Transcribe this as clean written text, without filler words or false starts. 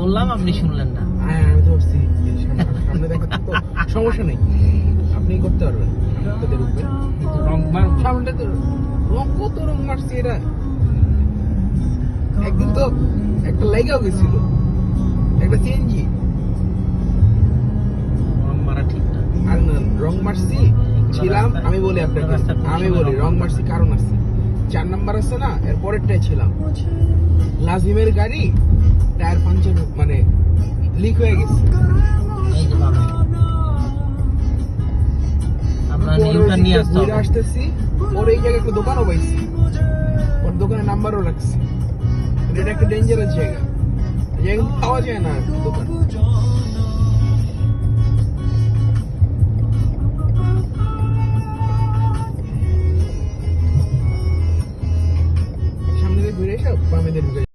বললাম, আপনি শুনলেন না। হ্যাঁ আমি তো ভাবছি সামনে দেখাতে তো সমস্যা নেই, আপনি করতে পারবেন, তোদের উপরে রং মারবো। সামনেটা তো রং, কত রং মারছি এটা। একদিন তো একটা লাইগাও গেছিল, একটা চেঞ্জি। রং মারা ঠিক না। আর না, রং মারছি ছিলাম, আমি বলি আপনাকে, আমি বলি রং মারছি কারণ আছে। 4 নাম্বার আছে না, এর পরেরটাই ছিলাম, লাজিমের গাড়ি টায়ার পাঞ্চার মানে লিক হয়ে গেছে। এই যে বাবা, আপনার নিউটা নিয়ে আসতে ঘুরে হবে। আসতেছি, ওর এই জায়গায় একটা দোকানও পাইছি, ওর দোকানের নাম্বারও রাখছি। এটা একটা ডেঞ্জারাস জায়গা, এই জায়গা কিন্তু পাওয়া যায় না দোকান। সামনে দিয়ে ঘুরে এসে বামে দিয়ে ঢুকে